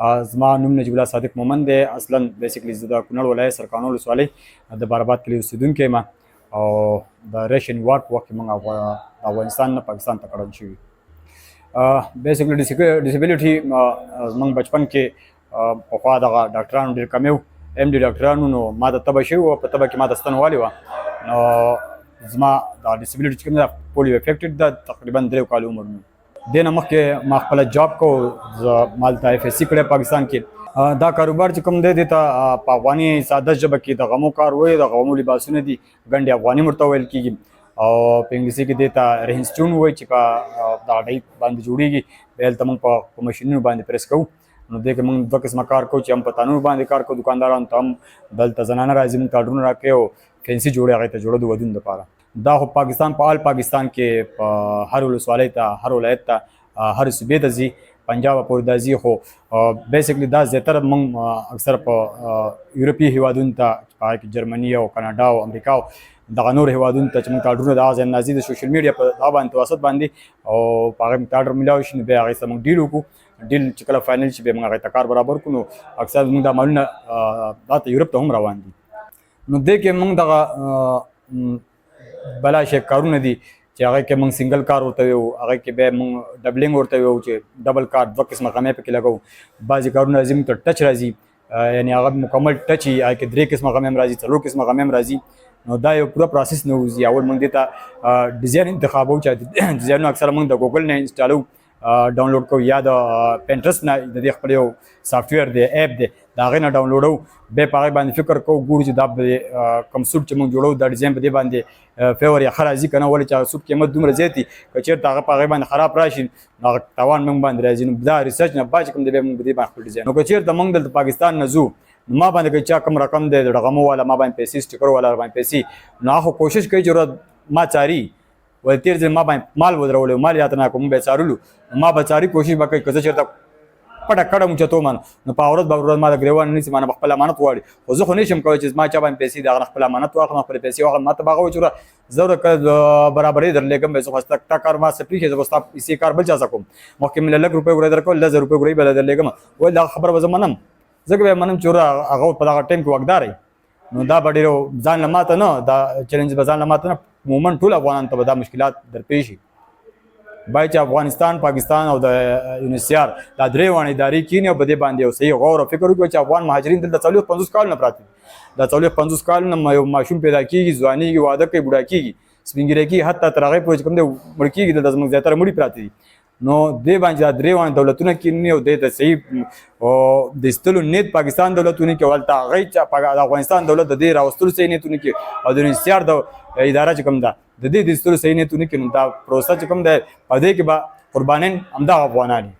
زما نوم نجیب الله صادق مومن دی. اصلا بیسیکلی زه د کونړ ولایت سرکانو ولسوالۍ د بارآباد کلي اوسېدونکی یم او د ریشن وار په وخت کې موږ افغانستان نه پاکستان ته کډن شوي. بیسیکلی ډسیبلیټي زموږ بچپن کې پخوا دغه ډاکټرانو ډېر کم وو، ایم ډي ډاکټرانو. نو ما ته تبه شوې وه، په تبه کې ما ته ستنوالې وه. نو زما دا ډسیبلیټي چې کوم ده پولیو افیکټډ ده، تقریبا 3 کال عمر مې. دې نه مخکې ما خپله جاب کو، ما دلته اف ایس سی کړی پاکستان کې. دا کاروبار چې کوم دی دې ته په افغاني ساده ژبه کې د غمو کار وایي. د غمو لباسونه دي، ګنډې افغاني ورته ویل کېږي، او په انګلیسي کې دې ته رهنسټون وایي چې په دغه ډۍ باندې جوړېږي. بیا هلته موږ په ماشینونو باندې پریس کوو. نو دې کې موږ 2 قسمه کار کوو چې هم په تانور باندې کار کوو، دکاندارانو ته هم دلته زنانه راځي موږ ته آډرونه راکوي او فینسي جوړې هغې ته جوړو د ودونو دپاره. دا خو پاکستان په پاکستان کې په هر ولسوالۍ ته، هر ولایت ته، هر صوبې ته ځي، پنجاب پورې ته ځي. خو بیسیکلی دا زیاتره موږ اکثر په یورپي هیوادونو ته، په هغې کې جرمني او کاناډا او امریکا او دغه نور هیوادونو ته چې موږ ته آډرونه د هغه ځای نه راځي د سوشل میډیا په هغه باندې توسط باندې، او په هغې موږ ته آډر میلاو شي. نو بیا هغې سره موږ ډیل وکړو. ډیل چې کله فاینل شي بیا موږ هغې ته کار برابر کړو. نو اکثر زموږ دا مالونه دا ته یورپ ته هم روان دي. نو دې کې موږ دغه بلا شی کارونه دي چې هغې کې موږ سنګل کار ورته ویو، هغې کې بیا موږ ډبلنګ ورته ویو چې ډبل کار 2 قسمه غمې پکې لګوو. بعضې کارونه راځي موږ ته ټچ راځي، یعنې هغه مکمل ټچ وي، هغې کې 3 قسمه غمې هم راځي، 4 قسمه غمې هم راځي. نو دا یو پوره پروسس نه وځي. اول موږ دې ته ډیزاین انتخابوو چې ډیزاینونه اکثره موږ د ګوګل نه انسټالوو، ډاونلوډ کوو، یا د پینټرسټ نه د دې خپل یو سافټویر دی، ایپ دی، د هغې نه ډاونلوډوو. بیا په هغې باندې فکر کوو، ګورو چې دا کوم سوټ چې موږ جوړوو دا ډیزاین په دې باندې فیور یا ښه راځي که نه، ولې چې هغه سوټ قیمت دومره زیات وي، که چېرته هغه په هغې باندې خراب راشي نو هغه تاوان موږ باندې راځي. نو دا ریسرچ نه بعد چې کوم دی بیا موږ په دې باندې خپل ډیزاین. نو که چېرته موږ دلته پاکستان نه ځو نو ما باندې که چا کوم رقم دی د رقمو والا ما باندې پیسې، سټیکر والا باندې پیسې، نو هغه خو کوشش کوي چې ما څاري، ولې تېر ځل ما باندې مال ودرولی، مال یاته نه کوم، موږ به یې څارلو. نو ما به څاري، کوشش به کوي که زه چېرته پټه کډه اوچتوم نو په ورځ به ورځ ما د ګرېوان نه نیسي، ما نه به خپل امانت غواړي. خو زه خو نه شم کولی چې زما چا باندې پیسې د هغه نه خپل امانت واخلم، خپلې پیسې واخلم. ما ته به هغه وایي چې زه ورته برابرۍ در لېږم، زه خو ستا کار ما څه پرېښې، زه به ستا پیسې کار بل چا څه کوم، مخکې مې له 1,00,000 روپۍ ورې درکول، 10,000 روپۍ ورې به در لېږم. ویل دغه خبره به زه منم، ځکه به یې منم چې هغه په دغه ټایم کې واکدار وي. نو دا به ډېر ځان له ماته نه، دا چیلنج به ځان له ماته نه، عموما ټول افغانانو ته به دا مشکلات درپېښ شي. باید چې افغانستان، پاکستان او د یونیسیار دا 3 واړه ادارې کښېني او په دې باندې یو صحیح غور او فکر وکړي چې افغان مهاجرین دلته 40-50 کالونه پراته دي. دا 40-50 کالونه یو ماشوم پیدا کېږي، ځوانېږي، واده کوي، بوډا کېږي، سپین ږیری کېږي، حتی تر هغې پورې چې کوم دی مړ کېږي. دلته زموږ زیاتره مړي پراته دي. نو دې باندې دا 3 واړه دولتونه کښېني او دې ته صحیح د ایستلو نیت پاکستان دولتونه کښې، هلته هغې د افغانستان دولت د دې راوستلو صحیح نیتونه کښې، او د یونیسیار د اداره چې کوم ده د دې د ایستلو صحیح نیتونه کښې. نو دا پروسه چې کوم دی په دې کې به قربانیان همدغه افغانان دي.